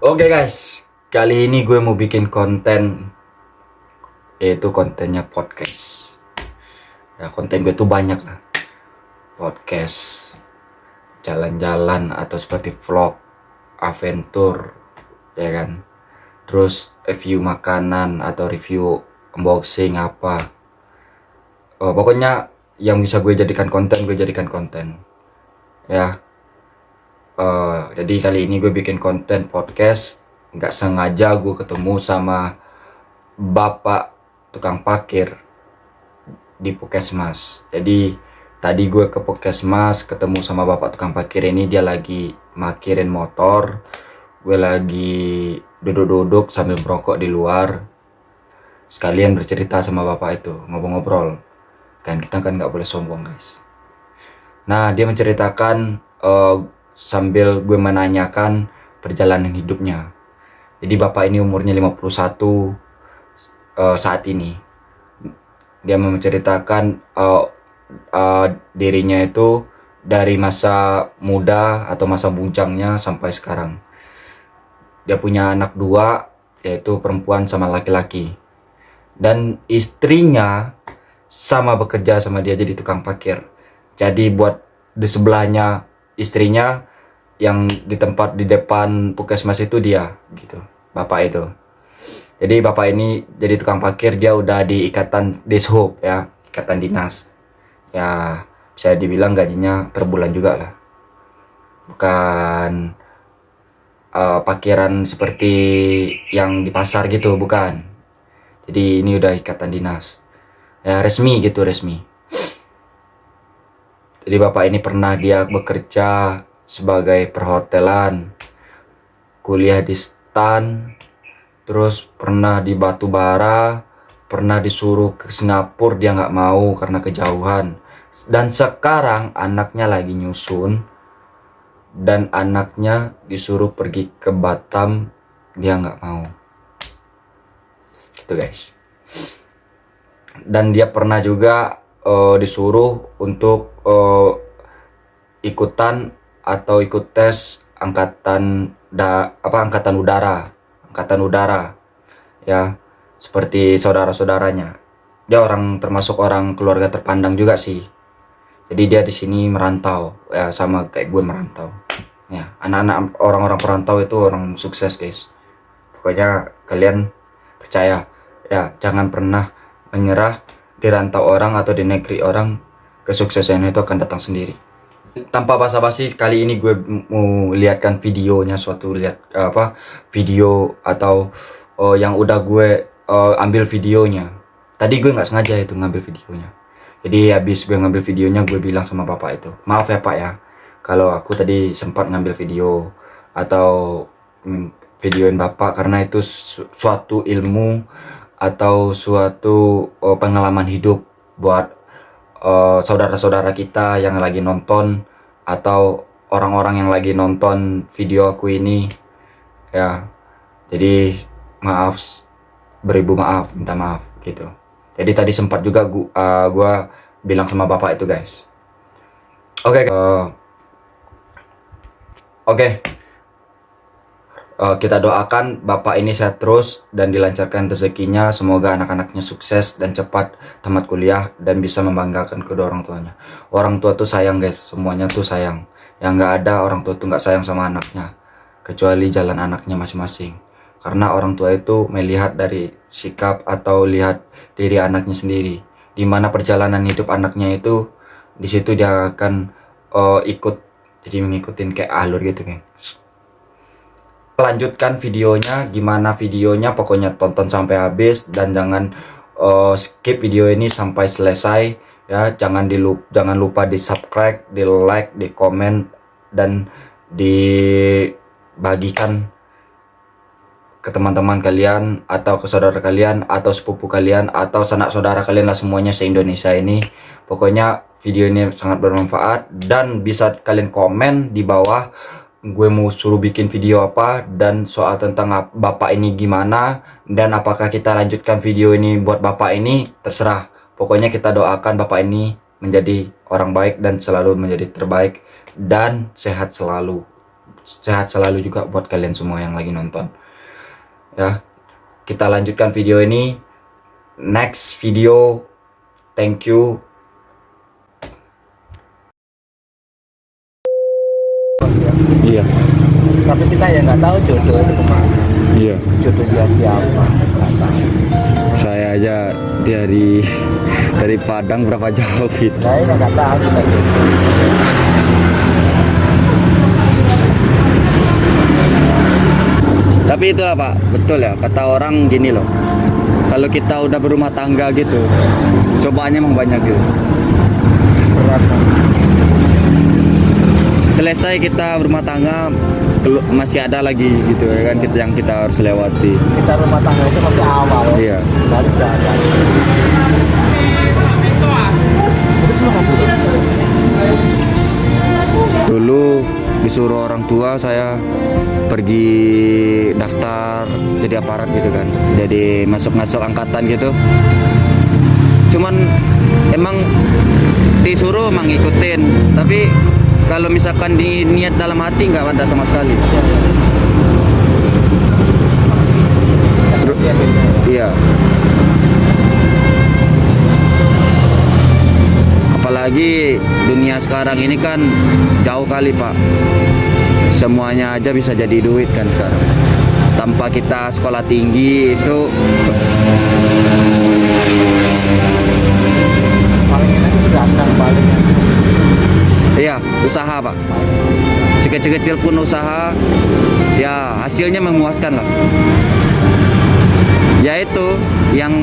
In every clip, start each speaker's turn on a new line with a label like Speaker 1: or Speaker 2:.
Speaker 1: Oke guys, kali ini gue mau bikin konten, yaitu kontennya podcast. Ya, konten gue tuh banyak lah. Podcast, jalan-jalan atau seperti vlog, adventure, ya kan. Terus review makanan atau review unboxing apa. Pokoknya yang bisa gue jadikan konten, gue jadikan konten. Ya. Jadi kali ini gue bikin konten podcast. Nggak sengaja gue ketemu sama bapak tukang parkir di Puskesmas. Jadi tadi gue ke Puskesmas ketemu sama bapak tukang parkir ini, dia lagi parkirin motor. Gue lagi duduk-duduk sambil merokok di luar. Sekalian bercerita sama bapak itu, ngobrol-ngobrol. Kan kita kan nggak boleh sombong guys. Nah, dia menceritakan sambil gue menanyakan perjalanan hidupnya. Jadi bapak ini umurnya 51 saat ini. Dia menceritakan dirinya itu dari masa muda atau masa bujangnya sampai sekarang. Dia punya anak 2, yaitu perempuan sama laki-laki. Dan istrinya sama bekerja sama dia jadi tukang parkir. Jadi buat di sebelahnya istrinya yang di tempat di depan Puskesmas itu dia gitu, bapak itu. Jadi bapak ini jadi tukang parkir, dia udah di ikatan dishub ya, ikatan dinas. Ya bisa dibilang gajinya per bulan juga lah. Bukan parkiran seperti yang di pasar gitu, bukan. Jadi ini udah ikatan dinas. Ya resmi gitu, resmi. Jadi bapak ini pernah dia bekerja sebagai perhotelan, kuliah di STAN, terus pernah di Batubara, pernah disuruh ke Singapura, dia nggak mau karena kejauhan. Dan sekarang anaknya lagi nyusun, dan anaknya disuruh pergi ke Batam, dia nggak mau. Gitu guys. Dan dia pernah juga disuruh untuk ikutan atau ikut tes angkatan udara ya, seperti saudara-saudaranya. Dia termasuk orang keluarga terpandang juga sih. Jadi dia di sini merantau ya, sama kayak gue merantau ya. Anak-anak orang-orang perantau itu orang sukses guys. Pokoknya kalian percaya ya, jangan pernah menyerah di rantau orang atau di negeri orang. Kesuksesan itu akan datang sendiri. Tanpa basa-basi, kali ini gue mau lihatkan videonya, video atau yang udah gue ambil videonya. Tadi gue nggak sengaja itu ngambil videonya. Jadi habis gue ngambil videonya, gue bilang sama bapak itu, maaf ya pak ya, kalau aku tadi sempat ngambil video atau videoin bapak, karena itu suatu ilmu atau suatu pengalaman hidup buat saudara-saudara kita yang lagi nonton atau orang-orang yang lagi nonton video aku ini ya. Jadi maaf, beribu maaf, minta maaf gitu. Jadi tadi sempat juga gua bilang sama bapak itu guys. Oke. Kita doakan bapak ini sehat terus dan dilancarkan rezekinya. Semoga anak-anaknya sukses dan cepat tamat kuliah dan bisa membanggakan kedua orang tuanya. Orang tua tuh sayang guys, semuanya tuh sayang. Yang nggak ada orang tua tuh nggak sayang sama anaknya, kecuali jalan anaknya masing-masing. Karena orang tua itu melihat dari sikap atau lihat diri anaknya sendiri. Dimana perjalanan hidup anaknya itu, di situ dia akan ikut, jadi mengikutin kayak alur gitu kan. Lanjutkan videonya, gimana videonya pokoknya tonton sampai habis dan jangan skip video ini sampai selesai ya. Jangan lupa di subscribe, di like, di komen, dan dibagikan ke teman-teman kalian atau ke saudara kalian atau sepupu kalian atau sanak saudara kalian lah, semuanya se-Indonesia ini. Pokoknya video ini sangat bermanfaat, dan bisa kalian komen di bawah gue mau suruh bikin video apa, dan soal tentang bapak ini gimana, dan apakah kita lanjutkan video ini buat bapak ini, terserah. Pokoknya kita doakan bapak ini menjadi orang baik dan selalu menjadi terbaik dan sehat selalu. sehat selalu juga buat kalian semua yang lagi nonton. Ya, kita lanjutkan video ini. Next video. Thank you.
Speaker 2: Iya.
Speaker 3: Tapi kita ya nggak tahu jodoh itu kemana.
Speaker 2: Iya.
Speaker 3: Jodoh dia siapa? Nggak tahu.
Speaker 2: Saya aja dari Padang berapa jauh gitu.
Speaker 3: Saya nggak tahu kita jodoh.
Speaker 2: Tapi itulah Pak, betul ya kata orang gini loh. Kalau kita udah berumah tangga gitu, cobaannya emang banyak gitu.
Speaker 3: Berat.
Speaker 2: Selesai kita berumah tangga masih ada lagi gitu ya kan yang kita harus lewati.
Speaker 3: Kita rumah tangga itu masih awal.
Speaker 2: Iya.
Speaker 3: Baru jalan. Itu suara burung.
Speaker 2: Dulu disuruh orang tua saya pergi daftar jadi aparat gitu kan, jadi masuk angkatan gitu. Cuman emang disuruh emang ngikutin, tapi kalau misalkan di niat dalam hati nggak ada sama sekali. Iya. Apalagi dunia sekarang ini kan jauh kali Pak. Semuanya aja bisa jadi duit kan sekarang. Tanpa kita sekolah tinggi itu
Speaker 3: Paling enak itu dagang paling.
Speaker 2: iya usaha Pak. Sekecil-kecil pun usaha ya hasilnya memuaskan lah. Ya itu yang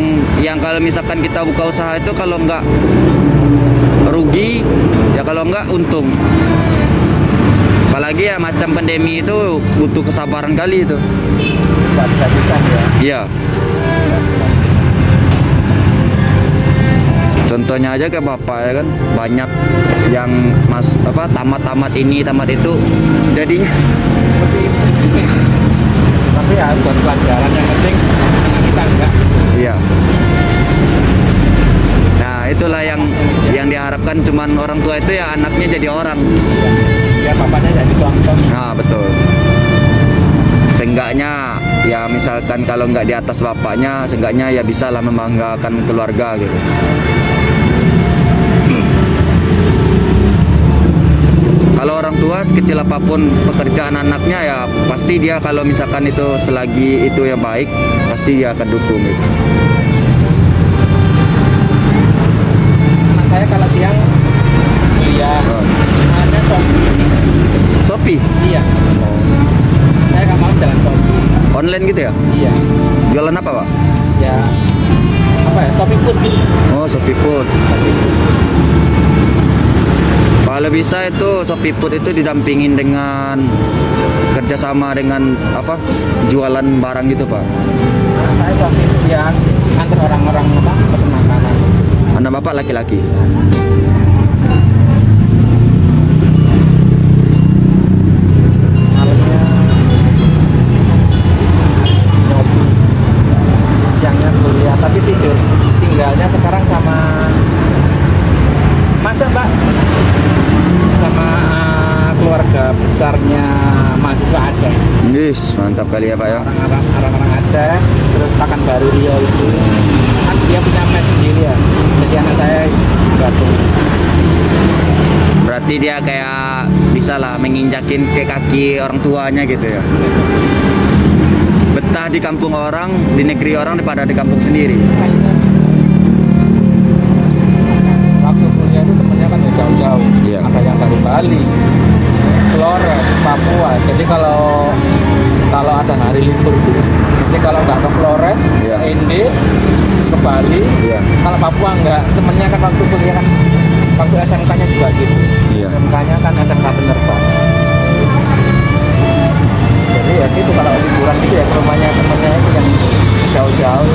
Speaker 2: kalau misalkan kita buka usaha itu kalau nggak rugi ya kalau nggak untung. Apalagi ya macam pandemi itu butuh kesabaran kali itu.
Speaker 3: Nggak bisa ya.
Speaker 2: Iya. Contohnya aja kayak bapak ya kan banyak yang tamat ini tamat itu jadinya.
Speaker 3: Tapi ya buat pelajaran yang penting kita enggak.
Speaker 2: Iya. Nah itulah yang diharapkan cuman orang tua itu ya anaknya jadi orang.
Speaker 3: Ya bapaknya jadi contoh.
Speaker 2: Nah betul. Seenggaknya ya misalkan kalau nggak di atas bapaknya, seenggaknya ya bisalah membanggakan keluarga gitu. Kalau orang tua sekecil apapun pekerjaan anaknya ya pasti dia kalau misalkan itu selagi itu yang baik pasti dia akan dukung gitu.
Speaker 3: Mas saya kalau siang kuliah ada
Speaker 2: Shopee
Speaker 3: Iya. Saya nggak mau jalan Shopee.
Speaker 2: online gitu ya?
Speaker 3: Iya.
Speaker 2: Jualan apa Pak?
Speaker 3: Ya apa ya Shopee Food.
Speaker 2: Oh Shopee Food. Kalau bisa itu Shopee Food itu didampingin dengan kerjasama dengan apa jualan barang gitu Pak.
Speaker 3: Nah, saya Shopee Food ya antar orang-orang apa pesen makanan.
Speaker 2: Anak bapak laki-laki.
Speaker 3: Malamnya ngopi, siangnya kuliah tapi tidur. Tinggalnya sekarang sama masa Mbak sama keluarga besarnya mahasiswa Aceh.
Speaker 2: Yes, mantap kali ya Pak ya.
Speaker 3: Orang-orang Aceh, terus Pekanbaru Riau itu kan dia punya mes sendiri ya. Jadi anak saya gabung.
Speaker 2: Berarti dia kayak bisa lah menginjakin ke kaki orang tuanya gitu ya. Betah di kampung orang, di negeri orang daripada di kampung sendiri.
Speaker 3: Waktu kuliah itu temennya kan jauh-jauh.
Speaker 2: Iya.
Speaker 3: Ada yang dari Bali, Flores, Papua. Jadi kalau ada hari libur itu, mesti kalau nggak ke Flores,
Speaker 2: Iya.
Speaker 3: ke Inde, ke Bali.
Speaker 2: Iya.
Speaker 3: Kalau Papua nggak, temennya kan waktu kuliah kan waktu SMK-nya juga gitu.
Speaker 2: Iya.
Speaker 3: SMK-nya kan SMK penerbang. Jadi ya gitu kalau liburan gitu ya ke rumahnya temennya itu yang jauh-jauh.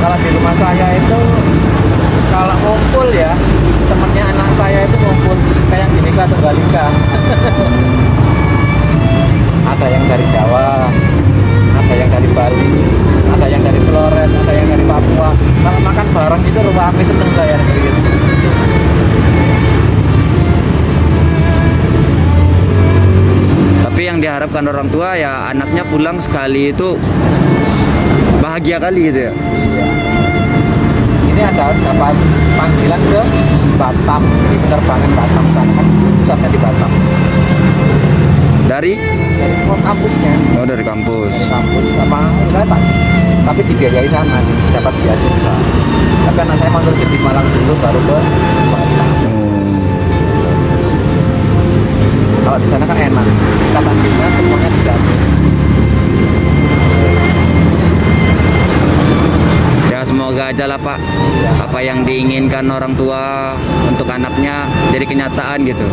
Speaker 3: Kalau di rumah saya itu kalau ngumpul ya temennya anak saya itu ngumpul kayak Bhinneka Tunggal Ika. Ada yang dari Jawa, ada yang dari Bali, ada yang dari Flores, ada yang dari Papua. Kalau makan bareng itu rame, seneng saya gitu.
Speaker 2: bukan orang tua ya anaknya pulang sekali itu bahagia kali gitu ya.
Speaker 3: Ini ada dapat panggilan ke Batam, di penerbangan Batam sana kan pusatnya di Batam.
Speaker 2: Dari
Speaker 3: Semua kampusnya.
Speaker 2: dari kampus.
Speaker 3: Dari kampus apa enggak tak, tapi dibiayai sana, dapat beasiswa. Tapi anak saya mau di Malang dulu baru ke Batam. Kalau di sana kan enak, ikatan dinas semuanya dijamin.
Speaker 2: Ya semoga aja lah Pak, apa yang diinginkan orang tua untuk anaknya jadi kenyataan gitu.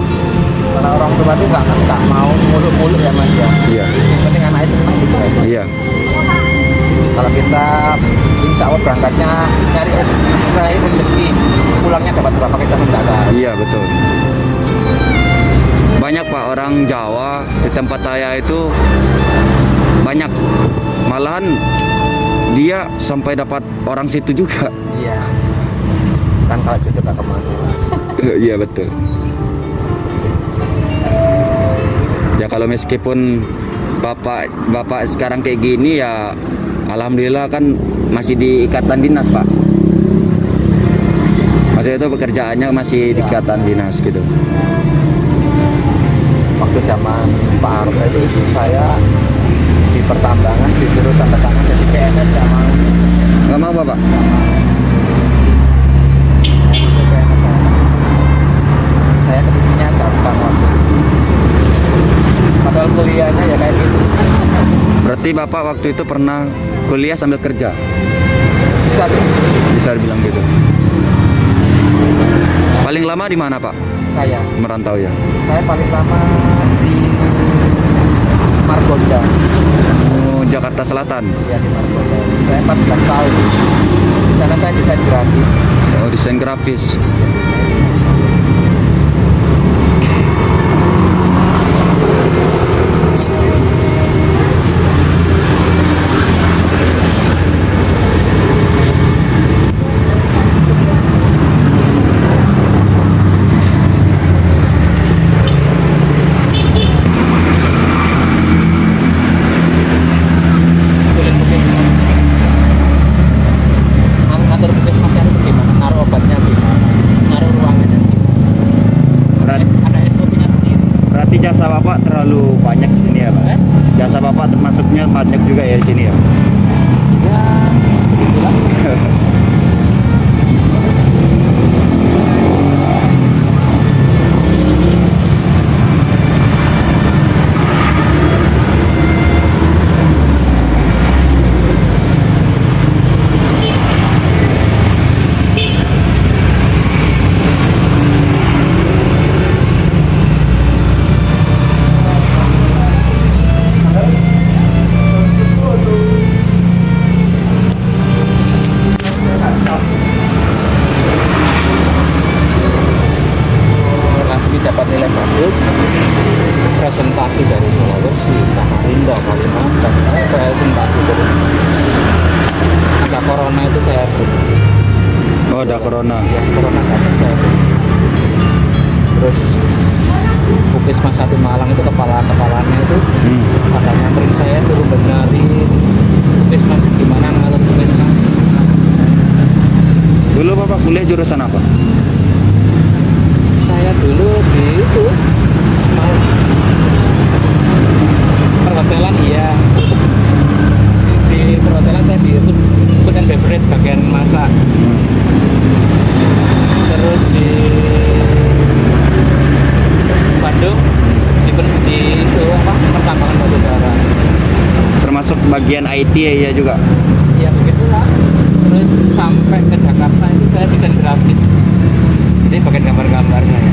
Speaker 3: Kalau orang tua itu nggak mau muluk-muluk ya Mas ya.
Speaker 2: Iya.
Speaker 3: Yang penting anaknya senang gitu aja.
Speaker 2: Iya.
Speaker 3: Kalau kita insya Allah berangkatnya nyari rezeki, pulangnya dapat berapa kita nggak tahu.
Speaker 2: Iya betul. Banyak Pak orang Jawa di tempat saya itu banyak, malahan dia sampai dapat orang situ juga.
Speaker 3: Iya. Kan kalau cucu nggak kemana.
Speaker 2: Iya betul. Ya kalau meskipun bapak sekarang kayak gini ya alhamdulillah kan masih di ikatan dinas Pak. Maksudnya itu pekerjaannya masih di ikatan dinas gitu.
Speaker 3: Waktu zaman Pak Harto itu saya di pertambangan disuruh tanda tangan jadi PNS nggak mau.
Speaker 2: Nggak mau Bapak?
Speaker 3: Saya masuk PNS saya kepikirannya gampang waktu itu. Padahal kuliahnya ya kayak gitu.
Speaker 2: Berarti Bapak waktu itu pernah kuliah sambil kerja?
Speaker 3: Bisa tuh.
Speaker 2: Bisa dibilang gitu. Paling lama di mana Pak?
Speaker 3: Saya
Speaker 2: Merantau ya?
Speaker 3: saya paling lama di Margonda.
Speaker 2: Oh, Jakarta Selatan.
Speaker 3: Ya di Margonda. Saya 14 tahun. Di sana saya desain grafis.
Speaker 2: Oh, desain grafis.
Speaker 3: Ngatur puskesmasnya itu gimana? Naruh obatnya gimana? Naruh ruangannya gimana? Ada SOP-nya sendiri.
Speaker 2: Berarti jasa Bapak terlalu banyak di sini ya Pak? Jasa Bapak termasuknya banyak juga ya di sini ya?
Speaker 3: Ya, begitulah. Dapat nilai bagus, presentasi dari Sulawesi, Samarinda, Kalimantan, saya presentasi terus. Ada corona itu saya berhenti.
Speaker 2: Oh, ada corona.
Speaker 3: Ya, corona datang saya berhenti. Terus Puskesmas 1 Malang itu kepalanya itu ada nyamperin saya suruh benerin Puskesmas gimana ngatur Puskesmas.
Speaker 2: Dulu Bapak kuliah jurusan apa?
Speaker 3: Saya dulu di itu mau perhotelan, iya. Di perhotelan saya di food and beverage bagian masak. Terus di Bandung di itu apa pertambangan batu bara.
Speaker 2: Termasuk bagian IT ya juga?
Speaker 3: Ya begitulah. Terus sampai ke Jakarta itu saya desain grafis. Jadi bagian gambar-gambarnya ya.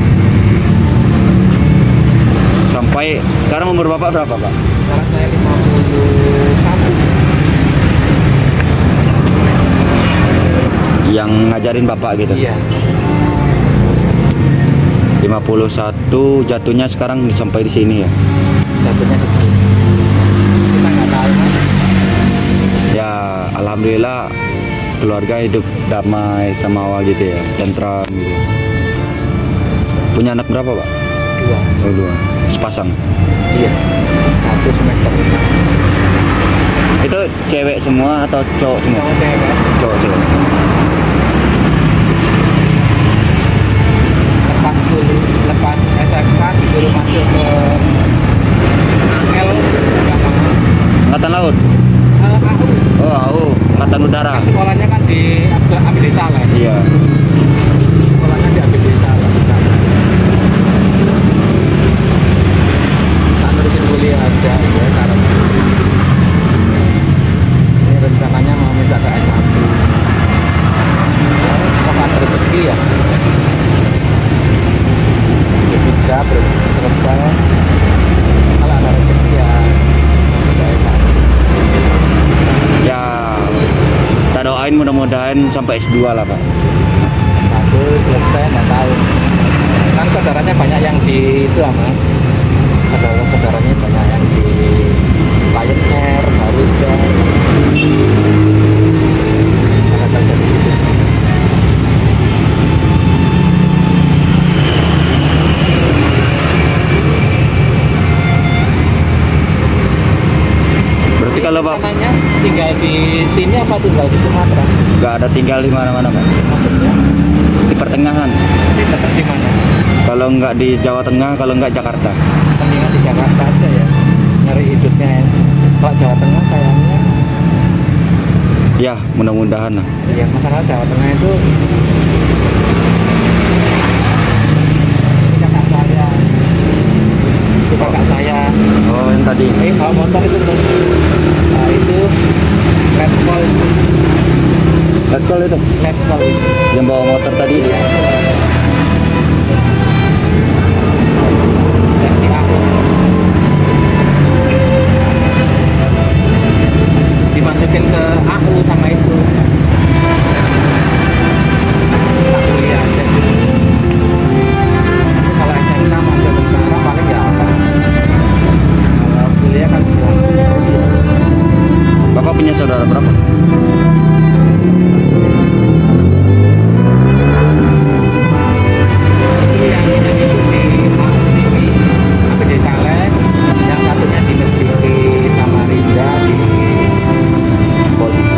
Speaker 2: Sampai sekarang umur Bapak berapa Pak?
Speaker 3: Sekarang saya 51.
Speaker 2: Yang ngajarin Bapak gitu?
Speaker 3: Iya.
Speaker 2: 51 jatuhnya sekarang sampai di sini ya?
Speaker 3: Jatuhnya di sini. Kita nggak tahu Mas.
Speaker 2: Ya alhamdulillah keluarga hidup damai samawa gitu ya, tentram gitu. Punya anak berapa Pak?
Speaker 3: 2.
Speaker 2: Oh 2. Sepasang?
Speaker 3: Iya. S1 semester 5.
Speaker 2: Itu cewek semua atau cowok semua?
Speaker 3: Cowok cewek.
Speaker 2: Cowok cewek.
Speaker 3: Lepas SMK disuruh masuk ke AL nggak mau.
Speaker 2: Angkatan laut.
Speaker 3: Aku
Speaker 2: Oh, AU, Angkatan Udara.
Speaker 3: sekolahnya kan di Abdi Saleh.
Speaker 2: Iya.
Speaker 3: Sekolahnya di Abdi Saleh. Tak terusin kuliah aja ya karena ini rencananya mau minta ke S1. Kok ada rezeki ya? Ketiga selesai. Kalau ada rezeki ya masuk ke S1.
Speaker 2: Ya, kita doain mudah-mudahan sampai S2 lah, Pak.
Speaker 3: S1 selesai 4 tahun. Kan saudaranya banyak yang di itu lah mas. Saudaranya banyak yang di Lion Air, Garuda. Karena kerja di situ.
Speaker 2: Berarti kalau Pak
Speaker 3: Rencananya tinggal di sini apa tinggal di Sumatera?
Speaker 2: nggak ada tinggal di mana-mana, Pak.
Speaker 3: Maksudnya
Speaker 2: Di pertengahan.
Speaker 3: ini tetap di mana?
Speaker 2: Kalau nggak di Jawa Tengah, kalau nggak Jakarta.
Speaker 3: Mendingan di Jakarta aja ya. Nyari hidupnya ya. Kalau Jawa Tengah kayaknya
Speaker 2: Ya, mudah-mudahan lah.
Speaker 3: ya masalah Jawa Tengah itu kakak saya itu kakak saya
Speaker 2: Oh, yang tadi.
Speaker 3: bawa motor itu tuh nah itu letkol
Speaker 2: Letkol itu,
Speaker 3: letkol
Speaker 2: yang bawa motor tadi.
Speaker 3: yang di aku dimasukin ke aku sama itu tak kuliah aja gitu. Tapi kalau SMK masuk tentara paling ya apa kalau kuliah kan bisa langsung seperti itu.
Speaker 2: Bapak punya saudara berapa?
Speaker 3: Itu yang itu di aku sini aku di Saleh, yang satunya di Mestiki Samarinda di polisi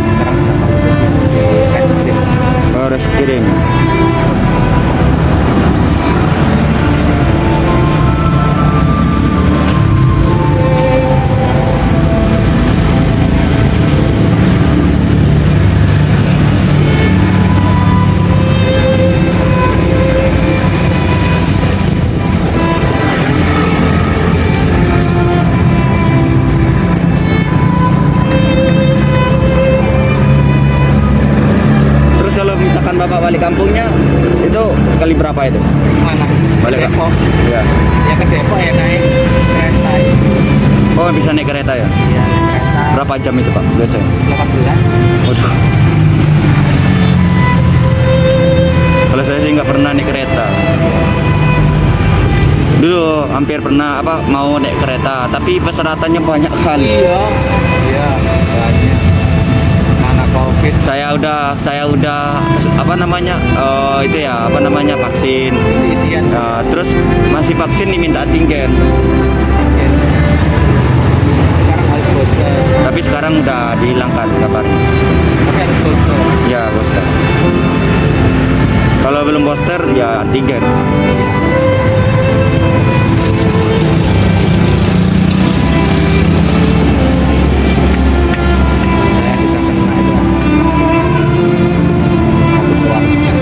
Speaker 3: sekarang sedang bertugas di Reskrim.
Speaker 2: Oh, Reskrim. Terus kalau misalkan Bapak balik kampungnya, itu sekali berapa itu?
Speaker 3: Mana?
Speaker 2: Balik
Speaker 3: Ke Depok.
Speaker 2: Ya.
Speaker 3: Ya ke Depok ya naik kereta.
Speaker 2: Oh, bisa naik kereta ya?
Speaker 3: Iya naik kereta.
Speaker 2: Berapa jam itu, Pak? Biasanya?
Speaker 3: 18.
Speaker 2: Waduh. Kalau saya sih nggak pernah naik kereta. Dulu hampir pernah mau naik kereta, tapi persyaratannya banyak kali.
Speaker 3: Iya. Iya banyak. Mana COVID.
Speaker 2: Saya udah itu ya vaksin.
Speaker 3: Isi-isian.
Speaker 2: Nah, terus masih vaksin diminta antigen.
Speaker 3: Sekarang harus booster.
Speaker 2: Tapi sekarang udah dihilangkan kabarnya.
Speaker 3: Tapi harus booster.
Speaker 2: Ya, booster. Kalau belum booster ya antigen.
Speaker 3: Saya sudah kena itu. Satu keluarga.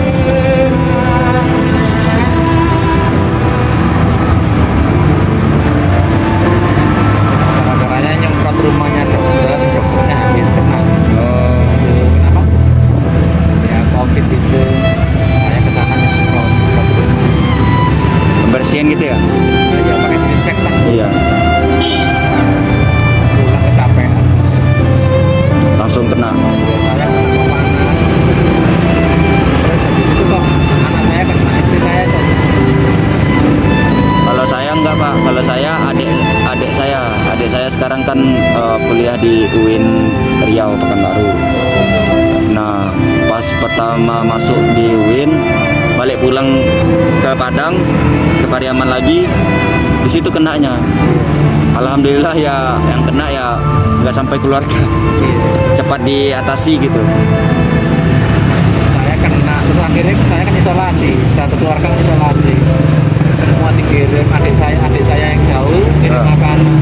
Speaker 3: Gara-garanya nyemprot rumahnya dokter, dokternya habis kena.
Speaker 2: Oh,
Speaker 3: Kenapa? Ya COVID itu saya kesana nyemprot rumah.
Speaker 2: pembersihan gitu ya?
Speaker 3: Ya pakai disinfektan.
Speaker 2: Iya.
Speaker 3: Pulang kecapean.
Speaker 2: Langsung kena.
Speaker 3: Saya kena panas. Terus habis itu kok anak saya kena, istri saya sama.
Speaker 2: Kalau saya enggak, Pak. Kalau saya adik saya sekarang kan kuliah di UIN Riau Pekanbaru. Nah, pas pertama masuk di UIN, balik pulang ke Padang, ke Pariaman lagi, di situ kenanya. Alhamdulillah ya yang kena ya nggak sampai keluarga, cepat diatasi gitu.
Speaker 3: Saya kena, terus akhirnya saya kan isolasi, satu keluarga kan isolasi. Semua dikirim, adik saya yang jauh ngirim makanan.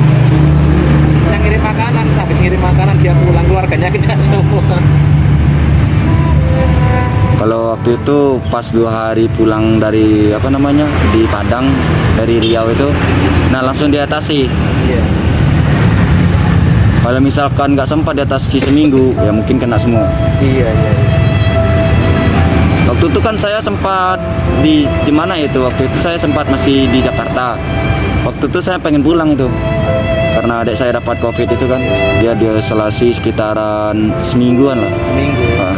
Speaker 3: Yang ngirim makanan, habis ngirim makanan dia pulang, keluarganya kena semua.
Speaker 2: Kalau waktu itu pas 2 hari pulang dari di Padang dari Riau itu, nah langsung diatasi.
Speaker 3: Iya.
Speaker 2: Kalau misalkan nggak sempat diatasi seminggu, ya mungkin kena semua.
Speaker 3: Iya.
Speaker 2: Waktu itu kan saya sempat di mana itu? Waktu itu saya sempat masih di Jakarta. Waktu itu saya pengen pulang itu, karena adik saya dapat COVID itu kan, dia isolasi sekitaran semingguan lah.
Speaker 3: Seminggu.
Speaker 2: Nah.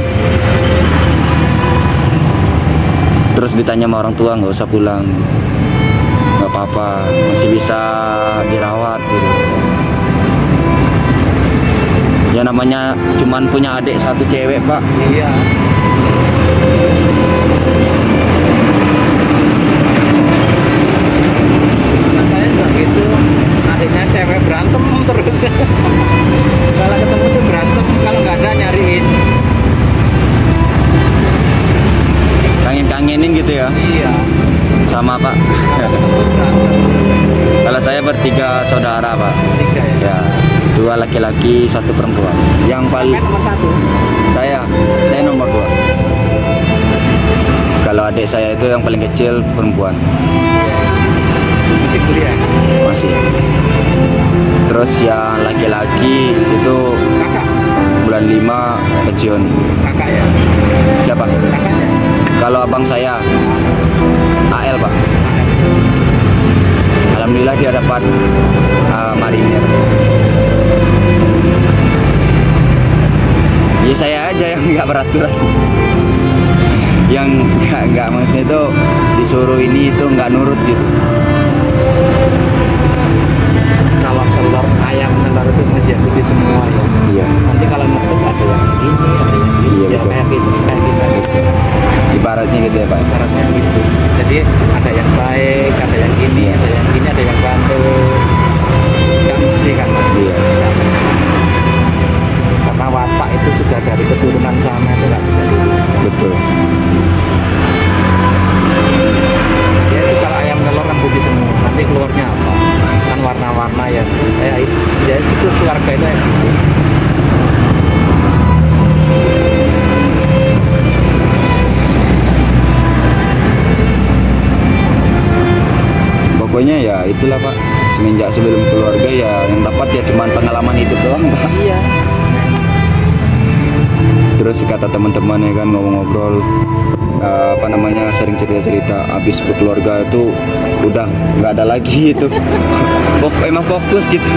Speaker 2: Terus ditanya sama orang tua, nggak usah pulang, nggak apa-apa, masih bisa dirawat gitu. Ya namanya cuman punya adik satu cewek pak.
Speaker 3: Iya. Nah, saya juga gitu, adiknya cewek berantem terus. Kalau ketemu tuh berantem, kalau nggak ada nyariin.
Speaker 2: Kangen-kangenin gitu ya.
Speaker 3: Iya.
Speaker 2: Sama pak.
Speaker 3: Ketemu berantem.
Speaker 2: Kalau saya bertiga saudara pak.
Speaker 3: 3 ya.
Speaker 2: Ya 2 laki-laki 1 perempuan. Yang
Speaker 3: Sampai
Speaker 2: paling
Speaker 3: nomor 1.
Speaker 2: saya nomor 2. Kalau adik saya itu yang paling kecil perempuan.
Speaker 3: Masih kuliah.
Speaker 2: Masih. Terus yang laki-laki itu
Speaker 3: Kakak.
Speaker 2: bulan 5 pensiun.
Speaker 3: Kakak ya.
Speaker 2: Siapa?
Speaker 3: Kakaknya.
Speaker 2: Kalau abang saya AL pak. Alhamdulillah dia dapat marinir. Ya saya aja yang nggak beraturan. Yang nggak maksudnya itu disuruh ini itu nggak nurut gitu.
Speaker 3: Kalau telur ayam telur itu masih putih semua ya.
Speaker 2: Iya.
Speaker 3: Nanti kalau netes ada yang ini, ada yang ini,
Speaker 2: Iya,
Speaker 3: ya
Speaker 2: betul.
Speaker 3: kayak gitu, kayak gitu.
Speaker 2: Ibaratnya gitu ya pak.
Speaker 3: Ibaratnya gitu. Jadi ada yang baik, ada yang ini, ada yang ini, ada yang bantu. Nggak mesti kan mas.
Speaker 2: Iya.
Speaker 3: Karena watak itu sudah dari keturunan sama itu nggak bisa dilihat.
Speaker 2: Betul.
Speaker 3: Ya itu kalau ayam telur kan putih semua. Nanti keluarnya apa? Kan warna-warna ya. Ya itu keluarga itu ya.
Speaker 2: Pokoknya ya itulah pak. Semenjak sebelum keluarga ya yang dapat ya cuma pengalaman hidup doang pak.
Speaker 3: Iya.
Speaker 2: Terus kata teman-teman ya kan ngobrol sering cerita-cerita habis berkeluarga itu udah nggak ada lagi itu. Emang fokus gitu.